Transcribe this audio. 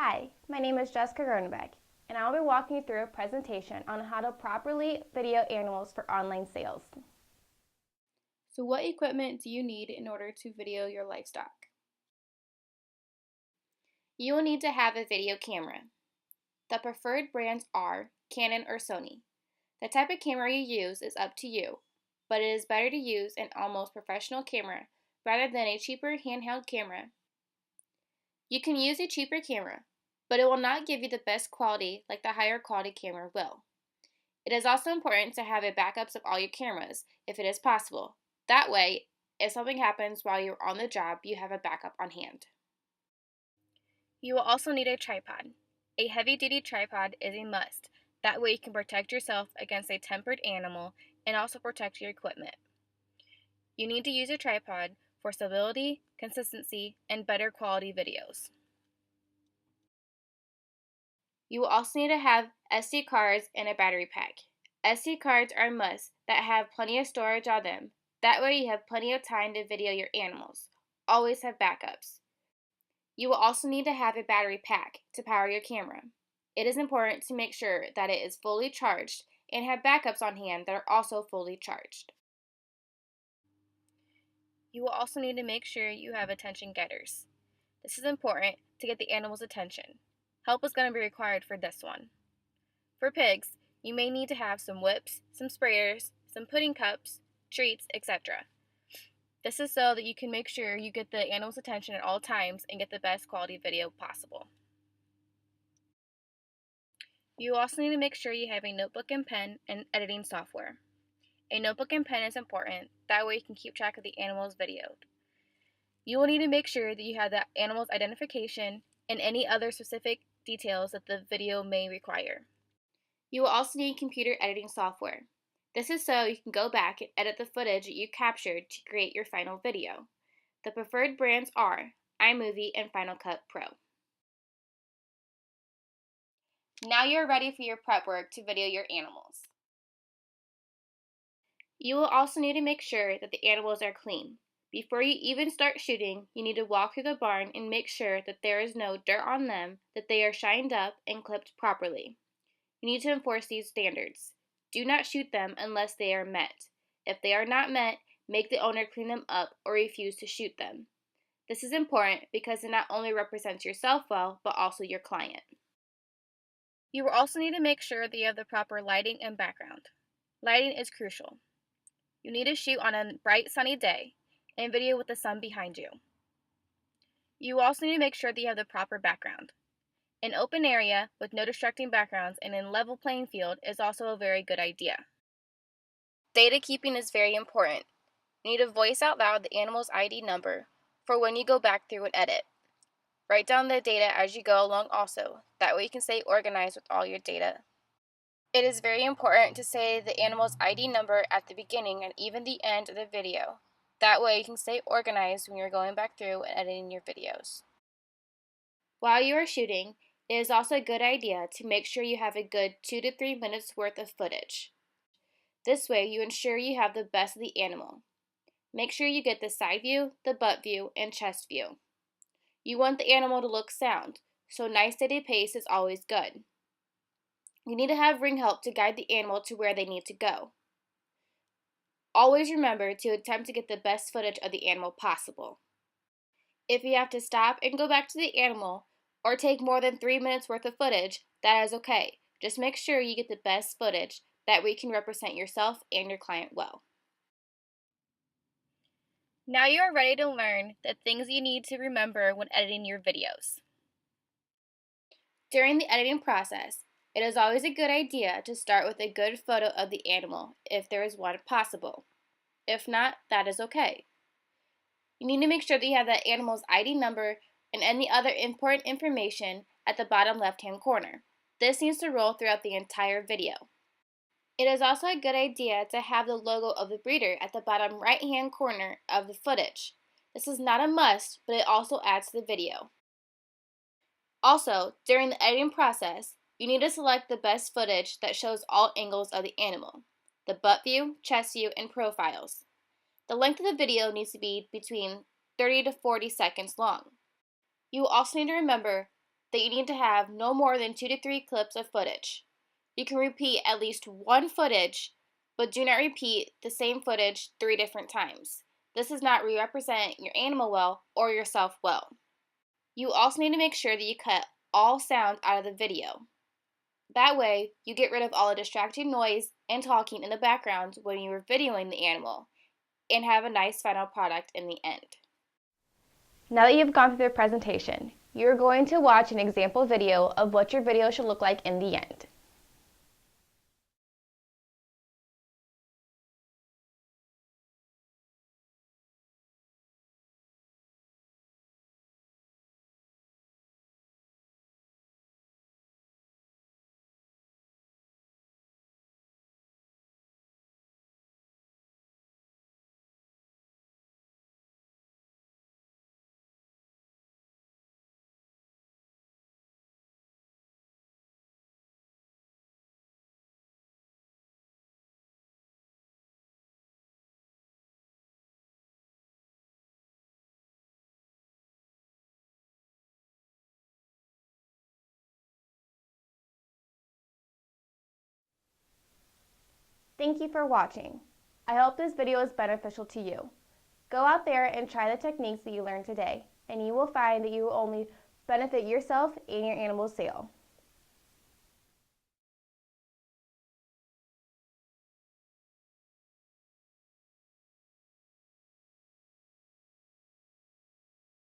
Hi, my name is Jessica Gronenbeck, and I will be walking you through a presentation on how to properly video animals for online sales. So what equipment do you need in order to video your livestock? You will need to have a video camera. The preferred brands are Canon or Sony. The type of camera you use is up to you, but it is better to use an almost professional camera rather than a cheaper handheld camera. You can use a cheaper camera, but it will not give you the best quality like the higher quality camera will. It is also important to have a backups of all your cameras if it is possible. That way, if something happens while you're on the job, you have a backup on hand. You will also need a tripod. A heavy-duty tripod is a must. That way you can protect yourself against a tempered animal and also protect your equipment. You need to use a tripod for stability, consistency, and better quality videos. You will also need to have SD cards and a battery pack. SD cards are a must that have plenty of storage on them. That way you have plenty of time to video your animals. Always have backups. You will also need to have a battery pack to power your camera. It is important to make sure that it is fully charged and have backups on hand that are also fully charged. You will also need to make sure you have attention getters. This is important to get the animal's attention. Help is going to be required for this one. For pigs, you may need to have some whips, some sprayers, some pudding cups, treats, etc. This is so that you can make sure you get the animal's attention at all times and get the best quality video possible. You also need to make sure you have a notebook and pen and editing software. A notebook and pen is important, that way you can keep track of the animals videoed. You will need to make sure that you have the animal's identification and any other specific details that the video may require. You will also need computer editing software. This is so you can go back and edit the footage that you captured to create your final video. The preferred brands are iMovie and Final Cut Pro. Now you are ready for your prep work to video your animals. You will also need to make sure that the animals are clean. Before you even start shooting, you need to walk through the barn and make sure that there is no dirt on them, that they are shined up and clipped properly. You need to enforce these standards. Do not shoot them unless they are met. If they are not met, make the owner clean them up or refuse to shoot them. This is important because it not only represents yourself well, but also your client. You will also need to make sure that you have the proper lighting and background. Lighting is crucial. You need to shoot on a bright sunny day and video with the sun behind you. You also need to make sure that you have the proper background. An open area with no distracting backgrounds and a level playing field is also a very good idea. Data keeping is very important. You need to voice out loud the animal's ID number for when you go back through and edit. Write down the data as you go along also, that way you can stay organized with all your data. It is very important to say the animal's ID number at the beginning and even the end of the video. That way you can stay organized when you're going back through and editing your videos. While you are shooting, it is also a good idea to make sure you have a good 2 to 3 minutes worth of footage. This way you ensure you have the best of the animal. Make sure you get the side view, the butt view, and chest view. You want the animal to look sound, so nice steady pace is always good. You need to have ring help to guide the animal to where they need to go. Always remember to attempt to get the best footage of the animal possible. If you have to stop and go back to the animal, or take more than 3 minutes worth of footage, that is okay. Just make sure you get the best footage, that way you can represent yourself and your client well. Now you are ready to learn the things you need to remember when editing your videos. During the editing process, it is always a good idea to start with a good photo of the animal if there is one possible. If not, that is okay. You need to make sure that you have that animal's ID number and any other important information at the bottom left-hand corner. This needs to roll throughout the entire video. It is also a good idea to have the logo of the breeder at the bottom right-hand corner of the footage. This is not a must, but it also adds to the video. Also, during the editing process, you need to select the best footage that shows all angles of the animal, the butt view, chest view, and profiles. The length of the video needs to be between 30 to 40 seconds long. You will also need to remember that you need to have no more than 2 to 3 clips of footage. You can repeat at least one footage, but do not repeat the same footage 3 different times. This does not represent your animal well or yourself well. You also need to make sure that you cut all sounds out of the video. That way, you get rid of all the distracting noise and talking in the background when you are videoing the animal, and have a nice final product in the end. Now that you've gone through the presentation, you're going to watch an example video of what your video should look like in the end. Thank you for watching. I hope this video is beneficial to you. Go out there and try the techniques that you learned today, and you will find that you will only benefit yourself and your animal's sale.